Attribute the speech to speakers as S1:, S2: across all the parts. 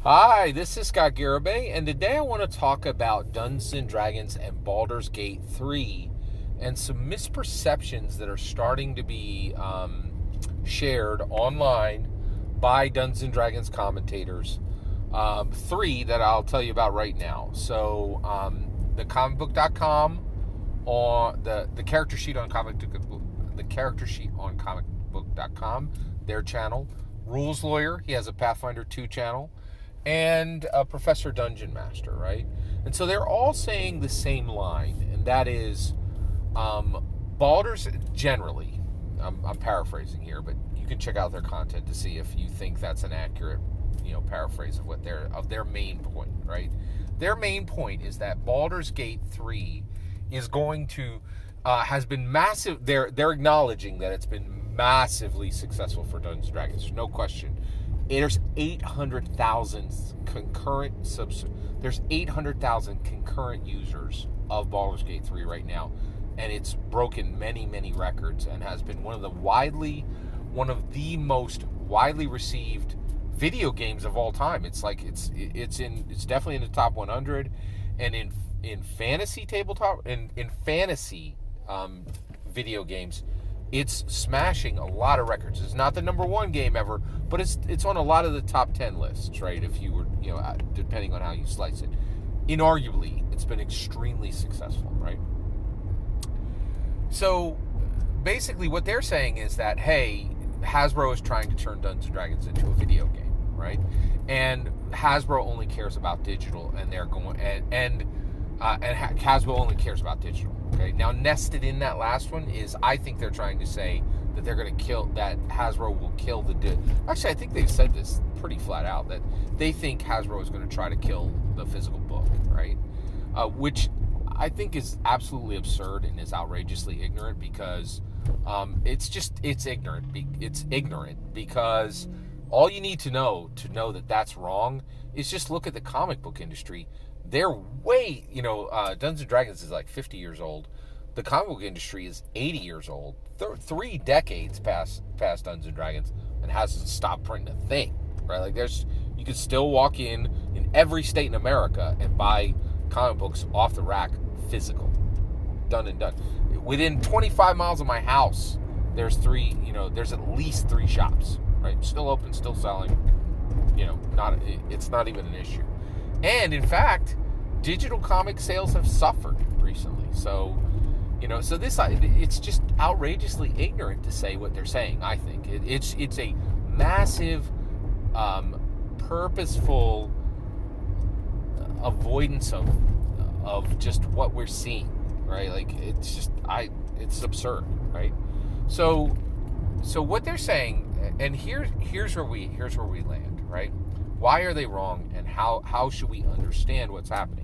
S1: Hi, this is Scott Garibay, and today I want to talk about Dungeons & Dragons and Baldur's Gate 3 and some misperceptions that are starting to be shared online by Dungeons & Dragons commentators. Three that I'll tell you about right now. So, the comicbook.com, on the character sheet on comicbook.com, their channel. Rules Lawyer, he has a Pathfinder 2 channel, and a Professor Dungeon Master, right? And so they're all saying the same line, and that is Baldur's generally, I'm paraphrasing here, but you can check out their content to see if you think that's an accurate, paraphrase of what their main point, right? Their main point is that Baldur's Gate 3 is going to has been massive. They're acknowledging that it's been massively successful for Dungeons & Dragons. There's no question. There's 800,000 concurrent There's 800,000 concurrent users of Baldur's Gate 3 right now, and it's broken many records and has been one of the most widely received video games of all time. It's definitely in the top 100, and in fantasy tabletop in fantasy video games, it's smashing a lot of records. It's not the number one game ever, but it's on a lot of the top 10 lists, right? If you were, depending on how you slice it. Inarguably, it's been extremely successful, right? So basically what they're saying is that, hey, Hasbro is trying to turn Dungeons & Dragons into a video game, right? And Hasbro only cares about digital, and they're going, and Hasbro only cares about digital. Okay. Now, nested in that last one is, I think they're trying to say that they're going to that Hasbro will kill Actually, I think they've said this pretty flat out, that they think Hasbro is going to try to kill the physical book, right? Which I think is absolutely absurd and is outrageously ignorant, because it's ignorant. It's ignorant because all you need to know that that's wrong is just look at the comic book industry. They're way, Dungeons & Dragons is like 50 years old. The comic book industry is 80 years old. 3 decades past Dungeons & Dragons, and hasn't stopped printing a thing, right? Like, you could still walk in every state in America and buy comic books off the rack, physical. Done and done. Within 25 miles of my house, there's at least 3 shops, right? Still open, still selling. It's not even an issue. And in fact, digital comic sales have suffered recently. So, it's just outrageously ignorant to say what they're saying. I think it's a massive, purposeful avoidance of just what we're seeing, right? Like, it's absurd, right? So what they're saying, and here's where we land, right? Why are they wrong, and how should we understand what's happening?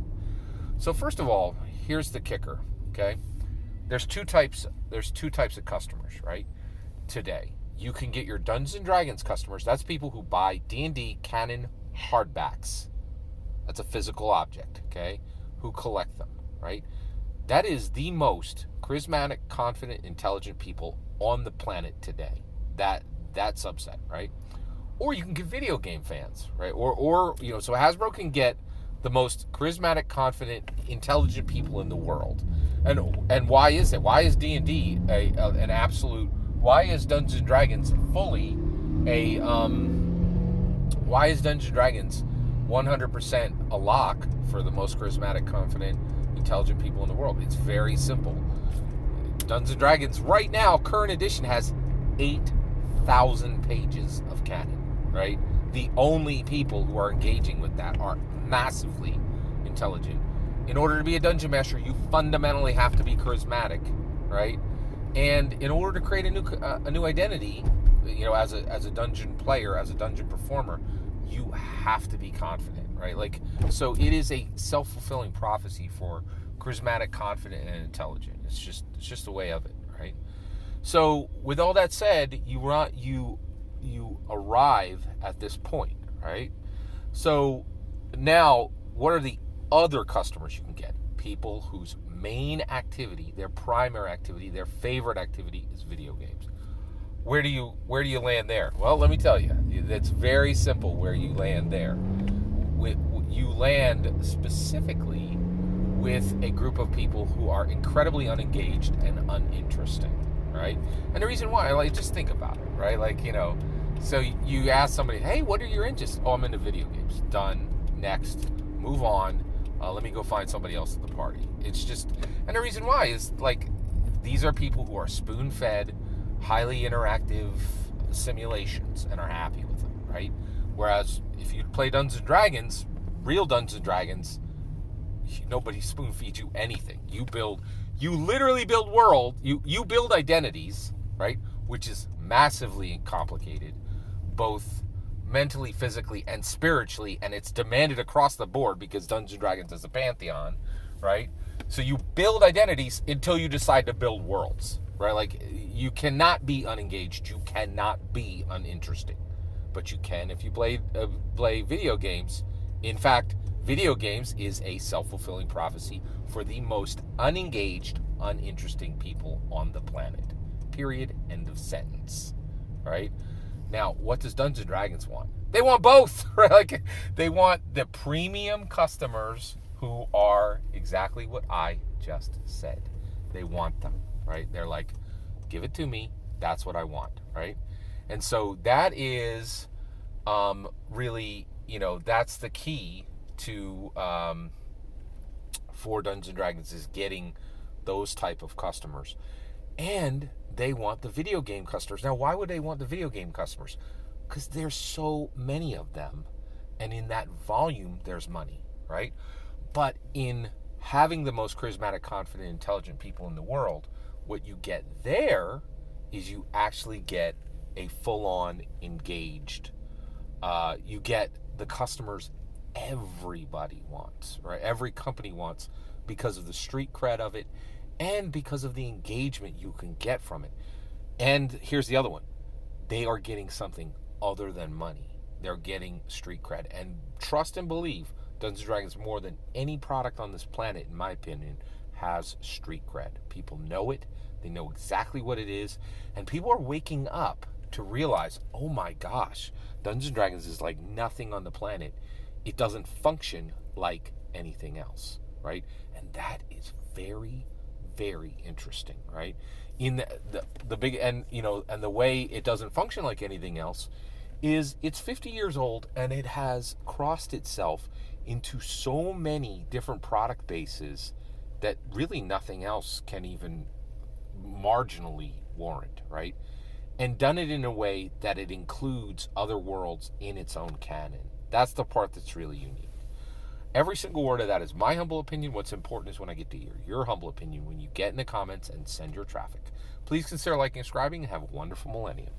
S1: So first of all, here's the kicker, okay? There's two types of customers, right? Today, you can get your Dungeons & Dragons customers. That's people who buy D&D Canon hardbacks. That's a physical object, okay? Who collect them, right? That is the most charismatic, confident, intelligent people on the planet today. That subset, right? Or you can get video game fans, right? Or so Hasbro can get the most charismatic, confident, intelligent people in the world. And why is it? Why is D&D an absolute? Why is Dungeons & Dragons fully a? Why is Dungeons & Dragons 100% a lock for the most charismatic, confident, intelligent people in the world? It's very simple. Dungeons & Dragons right now, current edition, has 8,000 pages of canon. Right? The only people who are engaging with that are massively intelligent. In order to be a dungeon master, you fundamentally have to be charismatic, right? And in order to create a new identity, as a dungeon player, as a dungeon performer, you have to be confident, right? Like, so it is a self-fulfilling prophecy for charismatic, confident, and intelligent. It's just the way of it, right? So with all that said, you arrive at this point, right? So now, what are the other customers you can get? People whose main activity, their primary activity, their favorite activity is video games. Where do you land there? Well, let me tell you. It's very simple where you land there. you land specifically with a group of people who are incredibly unengaged and uninteresting, right? And the reason why, like, just think about it, right? Like, so you ask somebody, hey, what are your interests? Oh, I'm into video games. Done. Next. Move on. Let me go find somebody else at the party. It's just, and the reason why is, like, these are people who are spoon-fed, highly interactive simulations and are happy with them, right? Whereas if you play Dungeons and Dragons, real Dungeons and Dragons, nobody spoon feeds you anything. You literally build you build identities, right? Which is massively complicated, both mentally, physically, and spiritually, and it's demanded across the board because Dungeons and Dragons is a pantheon, right? So you build identities until you decide to build worlds, right? Like, you cannot be unengaged, you cannot be uninteresting, but you can if you play video games. In fact, video games is a self-fulfilling prophecy for the most unengaged, uninteresting people on the planet. Period. End of sentence. Right? Now, what does Dungeons and Dragons want? They want both, right? Like, they want the premium customers who are exactly what I just said. They want them, right? They're like, give it to me. That's what I want, right? And so that is really, that's the key to for Dungeons and Dragons, is getting those type of customers. And they want the video game customers. Now, why would they want the video game customers? Because there's so many of them, and in that volume there's money, right? But in having the most charismatic, confident, intelligent people in the world, what you get there is you actually get a full-on engaged, you get the customers everybody wants, right? Every company wants, because of the street cred of it and because of the engagement you can get from it. And here's the other one. They are getting something other than money. They're getting street cred. And trust and believe, Dungeons & Dragons, more than any product on this planet, in my opinion, has street cred. People know it. They know exactly what it is. And people are waking up to realize, oh my gosh, Dungeons & Dragons is like nothing on the planet. It doesn't function like anything else, right? And that is very, very interesting, right? In the big, and and the way it doesn't function like anything else is it's 50 years old, and it has crossed itself into so many different product bases that really nothing else can even marginally warrant, right? And done it in a way that it includes other worlds in its own canon. That's the part that's really unique. Every single word of that is my humble opinion. What's important is when I get to hear your humble opinion when you get in the comments and send your traffic. Please consider liking and subscribing, and have a wonderful millennium.